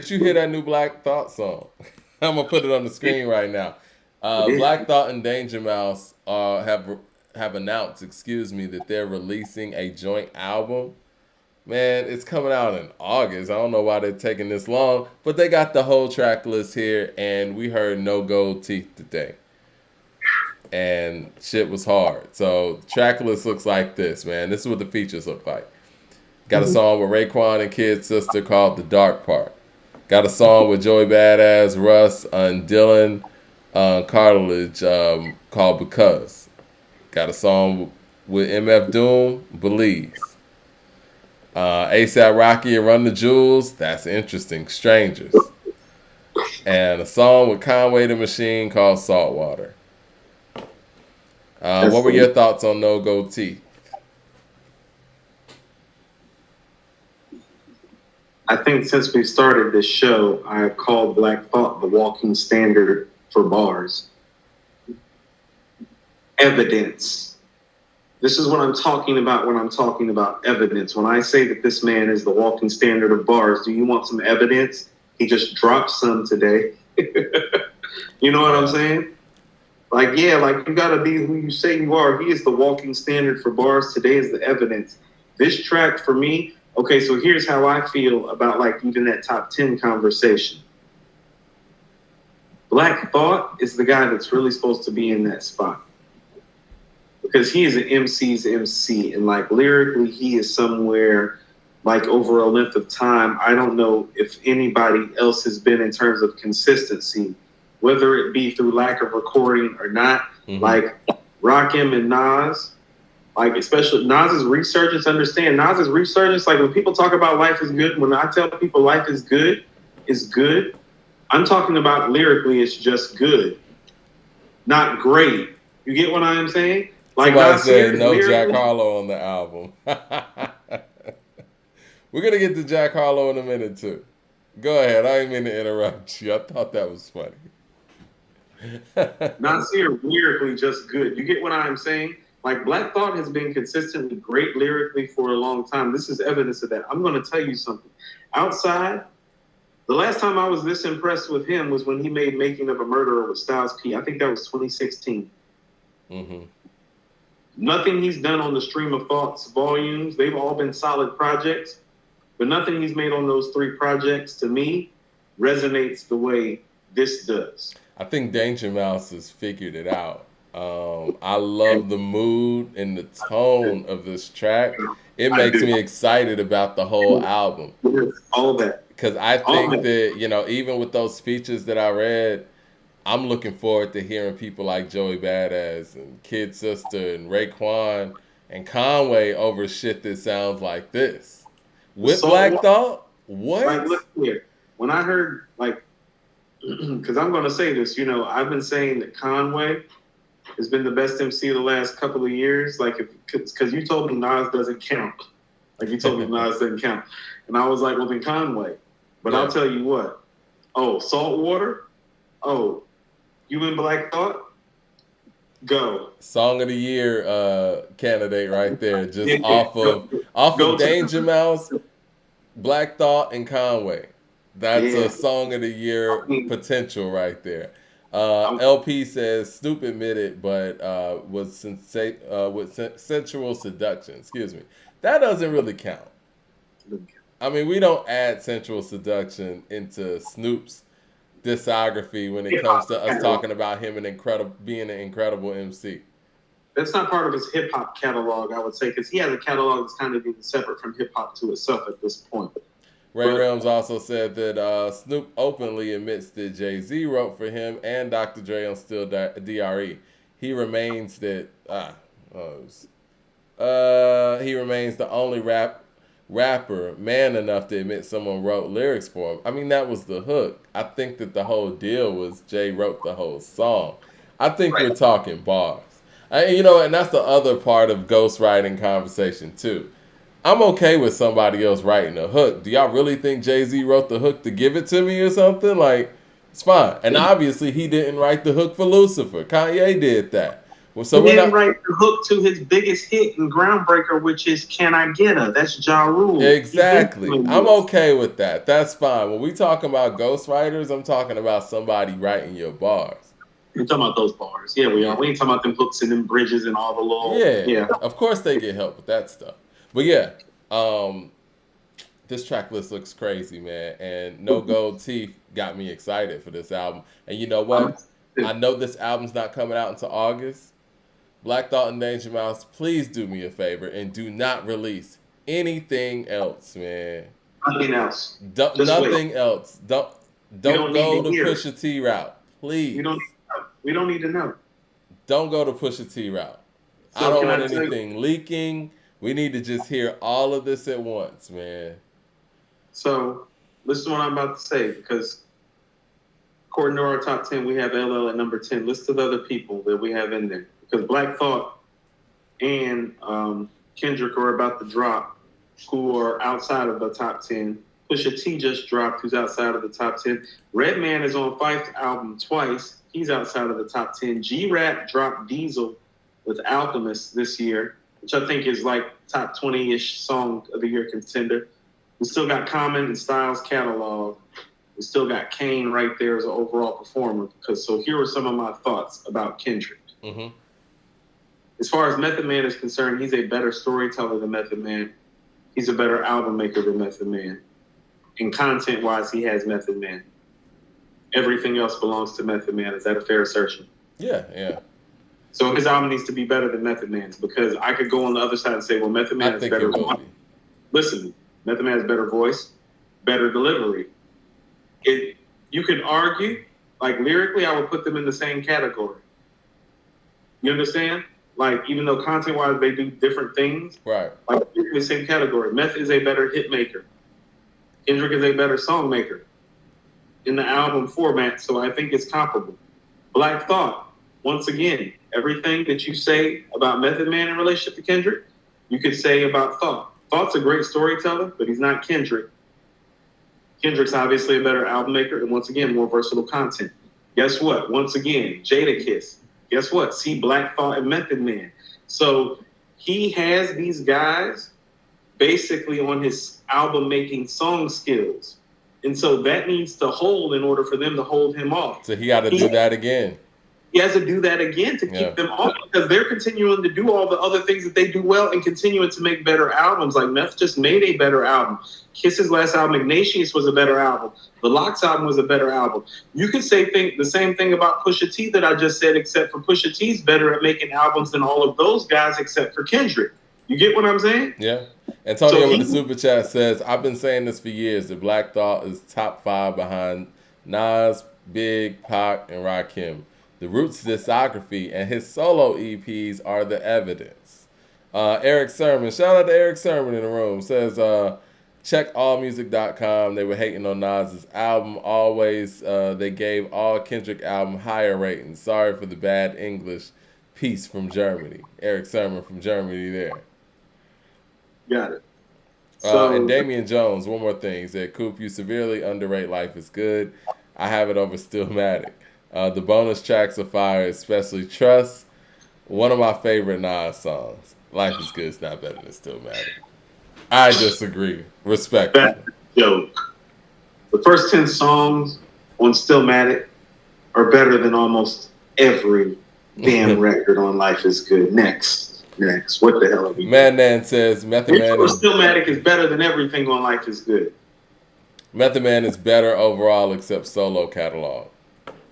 Did you hear that new Black Thought song? I'm gonna put it on the screen right now. Yeah, Black Thought and Danger Mouse have announced, excuse me, that they're releasing a joint album. Man, it's coming out in August. I don't know why they're taking this long, but they got the whole track list here, and we heard No Gold Teeth today, and shit was hard. So the track list looks like this, man. This is what the features look like. Got a song with Raekwon and Kid Sister called "The Dark Part." Got a song with Joey Badass, Russ, and Dylan Cartilage called "Because." Got a song with MF Doom, "Believes." ASAP Rocky and Run the Jewels, that's interesting. Strangers. And a song with Conway the Machine called Saltwater. that's What were the. your thoughts on No Go T? I think since we started this show, I have called Black Thought the walking standard for bars. Evidence. This is what I'm talking about when I'm talking about evidence. When I say that this man is the walking standard of bars, do you want some evidence? He just dropped some today. You know what I'm Yeah. saying? Like, yeah, like you gotta be who you say you are. He is the walking standard for bars. Today is the evidence. This track for me, okay, so here's how I feel about like even that top 10 conversation. Black Thought is the guy that's really supposed to be in that spot. Because he is an MC's MC. And like lyrically, he is somewhere like over a length of time. I don't know if anybody else has been in terms of consistency, whether it be through lack of recording or not. Mm-hmm. Like Rakim and Nas, like especially Nas's resurgence. Understand Nas's resurgence. Like when people talk about life is good, when I tell people life is good. I'm talking about lyrically, it's just good, not great. You get what I'm saying? Like Somebody said Nasir no Jack lyrically, Harlow on the album. We're gonna get to Jack Harlow in a minute too. Go ahead. I didn't mean to interrupt you. I thought that was funny. Nasir lyrically just good. You get what I'm saying? Like Black Thought has been consistently great lyrically for a long time. This is evidence of that. I'm going to tell you something. Outside, the last time I was this impressed with him was when he made "Making of a Murderer" with Styles P. I think that was 2016. Mm-hmm. Nothing he's done on the Stream of Thoughts volumes. They've all been solid projects, but nothing he's made on those three projects to me resonates the way this does. I think Danger Mouse has figured it out. I love the mood and the tone of this track. It I makes do. me excited about the whole album All that. because I All think that. that even with those features that I read, I'm looking forward to hearing people like Joey Badass and Kid Sister and Raekwon and Conway over shit that sounds like this. The With Black salt, Thought? like, What? look here. When I heard, like, because I'm going to say this, I've been saying that Conway has been the best MC the last couple of years. Like, because you told me Nas doesn't count. Like, you told me Nas doesn't count. And I was like, well, then Conway. But I'll Yeah. tell you what. Oh, Saltwater? Oh, you in Black Thought? Go. Song of the Year candidate right there, just Yeah, yeah. off of Go Danger to. Mouse, Black Thought, and Conway. That's a Yeah. Song of the I Year mean, potential right there. I'm, LP says Snoop admitted, but with sensual seduction. Excuse me. That doesn't really count. I mean, we don't add sensual seduction into Snoop's discography when it hip comes hop to us catalog. talking about him being an incredible MC. That's not part of his hip hop catalog, I would say, because he has a catalog that's kind of even separate from hip hop to itself at this point. Ray But Realms also said that Snoop openly admits that Jay Z wrote for him and Dr. Dre on Still DRE. He remains that he remains the only rapper man enough to admit someone wrote lyrics for him. I mean, that was the hook. I think that the whole deal was Jay wrote the whole song. I think right, we're talking bars. And that's the other part of ghostwriting conversation too. I'm okay with somebody else writing a hook. Do y'all really think Jay Z wrote the hook to give it to me or something? Like, it's fine. And obviously, he didn't write the hook for Lucifer. Kanye did that. Well, so He we're didn't not write the hook to his biggest hit and groundbreaker, which is "Can I Get Her?" That's Ja Rule. He's been exactly. doing I'm this. okay with that. That's fine. When we talking about ghostwriters, I'm talking about somebody writing your bars. We're talking about those bars. Yeah, we are. Yeah. We ain't talking about them hooks and them bridges and all the little. Yeah. Yeah. Of course they get help with that stuff. But yeah, um, this track list looks crazy, man. And No Gold Teeth got me excited for this album. And you know I'm what? I know this album's not coming out until August. Black Thought and Danger Mouse, please do me a favor and do not release anything else, man. nothing else. Don't, Just wait. nothing else. Don't We don't don't need go to the hear it. Pusha T route, We don't. please. We don't need to know. Don't go to Pusha T route. I So don't can want I tell you? anything leaking. We need to just hear all of this at once, man. So listen to what I'm about to say because according to our top 10, we have LL at number 10. List of other people that we have in there because Black Thought and Kendrick are about to drop, who are outside of the top 10. Pusha T just dropped, who's outside of the top 10. Redman is on Fife's album twice. He's outside of the top 10. G-Rap dropped Diesel with Alchemist this year, which I think is like top 20-ish song of the year contender. We still got Common and Styles catalog. We still got Kane right there as an overall performer. So here are some of my thoughts about Kendrick. Mm-hmm. As far as Method Man is concerned, he's a better storyteller than Method Man. He's a better album maker than Method Man. And content-wise, he has Method Man. Everything else belongs to Method Man. Is that a fair assertion? Yeah, yeah. So his album needs to be better than Method Man's because I could go on the other side and say, well, Method Man I has think better it will voice. be. Listen, Method Man has better voice, better delivery. You could argue, like lyrically, I would put them in the same category. You understand? Like, even though content-wise they do different things, Right. like in the same category. Meth is a better hit maker. Kendrick is a better song maker in the album format, so I think it's comparable. Black Thought, once again, everything that you say about Method Man in relationship to Kendrick, you could say about Thought. Thought's a great storyteller, but he's not Kendrick. Kendrick's obviously a better album maker and once again, more versatile content. Guess what? Once again, Jadakiss. Guess what? See Black Thought and Method Man. So he has these guys basically on his album making song skills. And so that needs to hold in order for them to hold him off. So he got to do that again. He has to do that again to keep them off because they're continuing to do all the other things that they do well and continuing to make better albums. Like Meth just made a better album. Kiss's last album, Ignatius, was a better album. The Lox album was a better album. You could say the same thing about Pusha T that I just said, except for Pusha T's better at making albums than all of those guys except for Kendrick. You get what I'm saying? Yeah. Antonio with the super chat says, I've been saying this for years. The Black Thought is top 5 behind Nas, Big, Pac, and Rakim. The Roots discography and his solo EPs are the evidence. Eric Sermon, shout out to Eric Sermon in the room, says, check allmusic.com. They were hating on Nas's album. Always, they gave all Kendrick album higher ratings. Sorry for the bad English. Peace from Germany. Eric Sermon from Germany there. Got it. And Damian Jones, one more thing. He said, Coop, you severely underrate Life is Good. I have it over Stillmatic. The bonus tracks are fire, especially Trust. One of my favorite Nas songs. Life is Good is not better than Stillmatic. I disagree. Respectfully. That's a joke. The first 10 songs on Stillmatic are better than almost every damn record on Life is Good. Next. What the hell are we doing? Madman says Method Man is Stillmatic is better than everything on Life is Good. Method Man is better overall except solo catalog.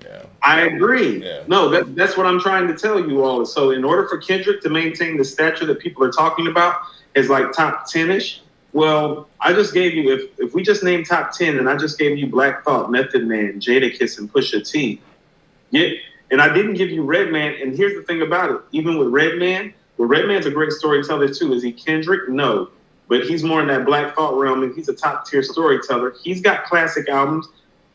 Yeah. I agree. Yeah. No, that's what I'm trying to tell you all. So in order for Kendrick to maintain the stature that people are talking about as like top 10-ish, well, I just gave you, if we just name top 10 and I just gave you Black Thought, Method Man, Jadakiss, and Pusha T, yeah, and I didn't give you Redman, and here's the thing about it. Even with Redman's a great storyteller too. Is he Kendrick? No. But he's more in that Black Thought realm, and he's a top-tier storyteller. He's got classic albums.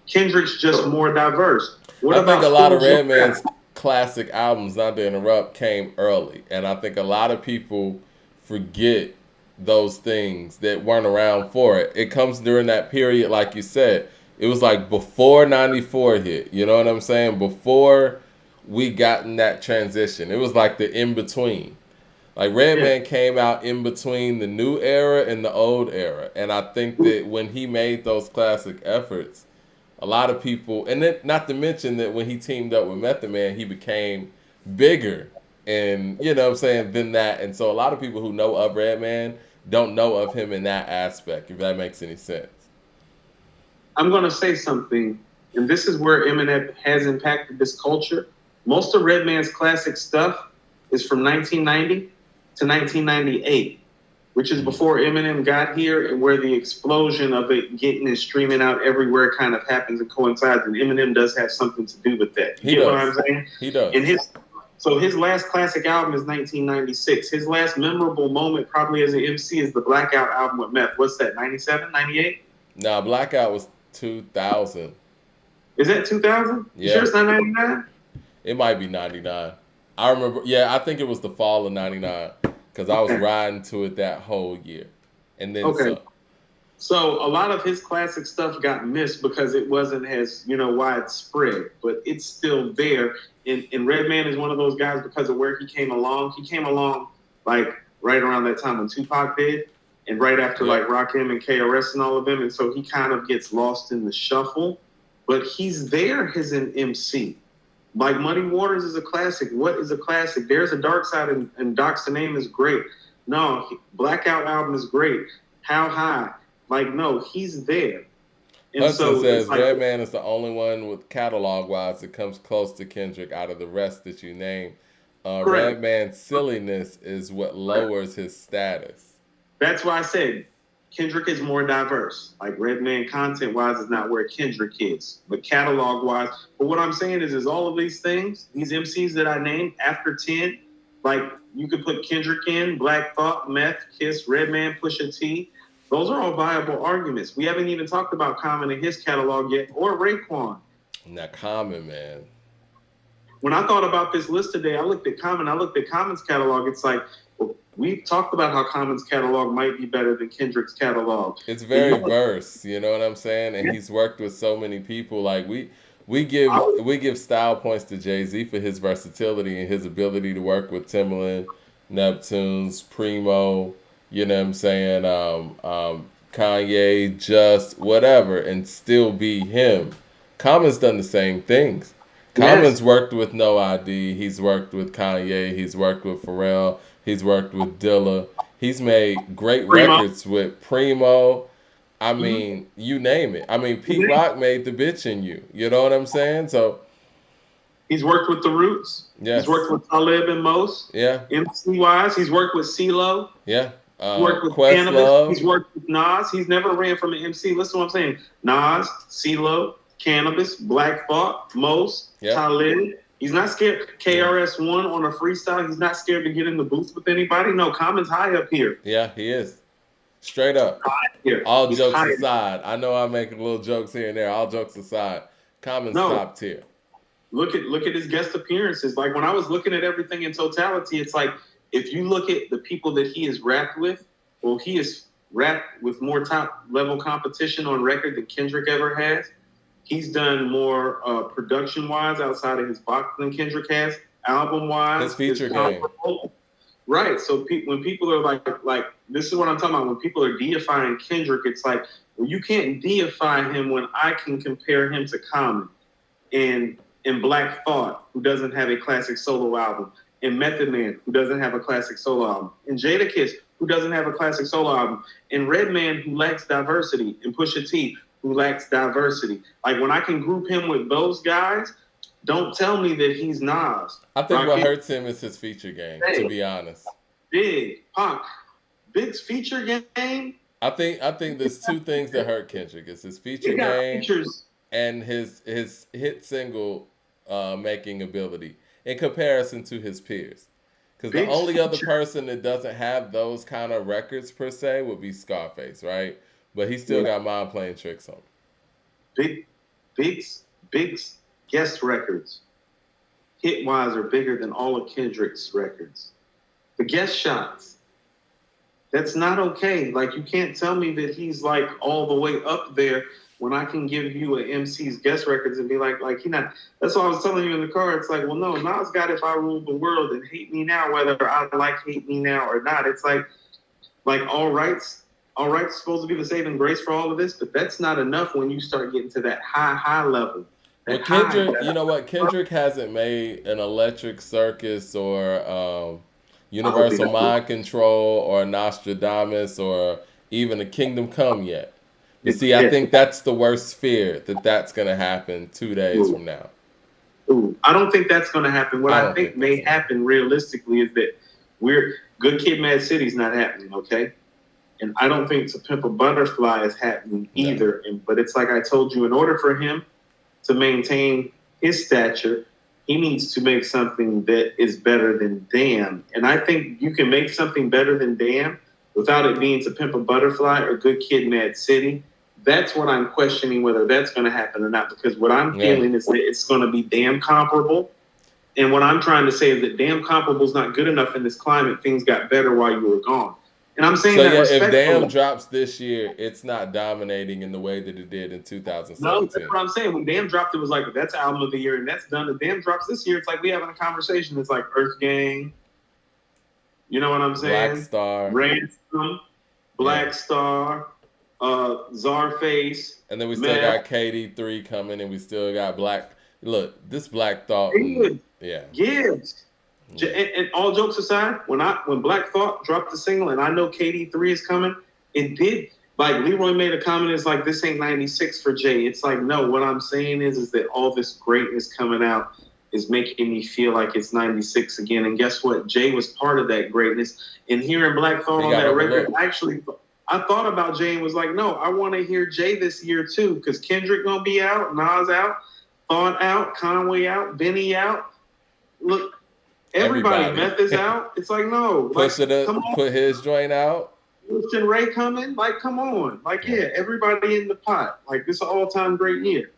Kendrick's just more diverse. I think a lot of Redman's classic albums, not to interrupt, came early. And I think a lot of people forget those things that weren't around for it. It comes during that period, like you said. It was like before 94 hit. You know what I'm saying? Before we gotten that transition. It was like the in between. Like Redman came out in between the new era and the old era, and I think that when he made those classic efforts, a lot of people, and then not to mention that when he teamed up with Method Man, he became bigger, and you know what I'm saying, than that. And so a lot of people who know of Redman don't know of him in that aspect, if that makes any sense. I'm going to say something, and this is where Eminem has impacted this culture. Most of Redman's classic stuff is from 1990 to 1998, which is before Eminem got here and where the explosion of it getting and streaming out everywhere kind of happens and coincides. And Eminem does have something to do with that. You get what I'm saying? He does. And his last classic album is 1996. His last memorable moment, probably as an MC, is the Blackout album with Meth. What's that? 97, 98? Nah, Blackout was 2000. Is that 2000? Yeah. You sure it's not 99? It might be 99. I remember. Yeah, I think it was the fall of 99 because I was riding to it that whole year, and then So a lot of his classic stuff got missed because it wasn't as widespread, but it's still there. And Redman is one of those guys because of where he came along. He came along like right around that time when Tupac did, and right after like Rakim and KRS and all of them, and so he kind of gets lost in the shuffle. But he's there as an MC. Like Muddy Waters is a classic. What is a classic? There's a Dark Side, and Doc's the Name is great. No, Blackout album is great. How High? Like, no, he's there. And Hudson says Redman is the only one with catalog-wise that comes close to Kendrick out of the rest that you name. Redman's silliness is what lowers his status. That's why I said Kendrick is more diverse. Like Redman content-wise is not where Kendrick is, but catalog-wise. But what I'm saying is all of these things, these MCs that I named after 10, like you could put Kendrick in, Black Thought, Meth, Kiss, Redman, Pusha T. Those are all viable arguments. We haven't even talked about Common in his catalog yet, or Raekwon. Not Common, man. When I thought about this list today, I looked at Common. I looked at Common's catalog. It's like, well, we talked about how Common's catalog might be better than Kendrick's catalog. It's very diverse, you know what I'm saying? And he's worked with so many people. Like we give style points to Jay-Z for his versatility and his ability to work with Timbaland, Neptunes, Primo. You know what I'm saying? Kanye, Just, whatever, and still be him. Common's done the same things. Common's worked with No ID. He's worked with Kanye. He's worked with Pharrell. He's worked with Dilla. He's made great records with Primo. I mean, you name it. I mean, Pete Rock made The Bitch in You. You know what I'm saying? So he's worked with The Roots. Yes. He's worked with Talib and Mos. Yeah. MC-wise, he's worked with CeeLo. Yeah. He's worked with Cannabis. He's worked with Nas. He's never ran from an MC. Listen to what I'm saying. Nas, CeeLo, Cannabis, Black Thought, Mos, Talib. He's not scared. KRS-One on a freestyle. He's not scared to get in the booth with anybody. No, Common's high up here. Yeah, he is. Straight up. All jokes aside. I know I'm making little jokes here and there. All jokes aside. Common's top tier. Look at his guest appearances. Like when I was looking at everything in totality, it's like if you look at the people that he has rapped with, well, he has rapped with more top level competition on record than Kendrick ever has. He's done more production wise outside of his box than Kendrick has. Album wise, his feature game. Right. So when people are like this is what I'm talking about. When people are deifying Kendrick, it's like, well, you can't deify him when I can compare him to Common and Black Thought, who doesn't have a classic solo album, and Method Man, who doesn't have a classic solo album, and Jadakiss, who doesn't have a classic solo album, and Redman, who lacks diversity, and Pusha T, who lacks diversity. Like when I can group him with those guys, don't tell me that he's Nas. I think what hurts him is his feature game, to be honest. Big's feature game. I think there's two things that hurt Kendrick. It's his feature game and his hit single making ability in comparison to his peers. Because the only other person that doesn't have those kind of records per se would be Scarface, right? But he still got Mind Playing Tricks on. Big's guest records, hit-wise, are bigger than all of Kendrick's records. The guest shots, that's not okay. Like, you can't tell me that he's, like, all the way up there. when I can give you an MC's guest records and be like he not. That's what I was telling you in the car. It's like, well, no, Nas got If I Ruled the World and Hate Me Now, whether I like Hate Me Now or not. It's like all right's supposed to be the saving grace for all of this, but that's not enough when you start getting to that high level. Well, That high. Kendrick, you know what? Kendrick hasn't made an Electric Circus or I hope he Universal does. Mind Control or Nostradamus or even a Kingdom Come yet. But It's see, I yeah. think that's the worst fear that that's going to happen 2 days Ooh, from now. ooh. I don't think that's going to happen. What I I don't think think that's may going to happen realistically is that we're Good Kid, Mad City's not happening. Okay. And I don't think To Pimp a Butterfly is happening happen. either. But it's like I told you, in order for him to maintain his stature, he needs to make something that is better than Damn. And I think you can make something better than Damn without it being To Pimp a Butterfly or Good Kid, Mad City. That's what I'm questioning whether that's going to happen or not. Because what I'm No. Yeah. feeling is that it's going to be damn comparable. And what I'm trying to say is that damn comparable is not good enough in this climate. Things got better while you were gone. And I'm saying So that yeah, if Damn respectfully. drops this year, it's not dominating in the way that it did in No, that's 2017. what I'm saying. When Damn dropped, it was like, that's album of the year, and that's done. The Damn drops this year, it's like we having a conversation. It's like Earth Gang, you know what I'm Black saying? Star, Ransom, yeah, Black Star, Czarface, and then we still Meth. got KD3 coming, and we still got Black. Look, this Black Thought, and Gibbs, yeah, Gibbs. yeah. And all jokes aside, when Black Thought dropped the single, and I know KD3 is coming, it did. Like Leroy made a comment, it's like this ain't '96 for Jay. It's like no. What I'm saying is that all this greatness coming out is making me feel like it's '96 again. And guess what? Jay was part of that greatness. And hearing Black Thought He on got that record, overlooked. I thought about Jay and was like, no, I want to hear Jay this year too, because Kendrick gonna be out, Nas out, Thought out, Conway out, Benny out. Look, everybody, Everybody. Meth is out. It's like no, like Push it come up, on. put his joint out. Christian Ray coming? Like, come on. Like, Yeah. yeah, everybody in the pot. Like, this is an all-time great year.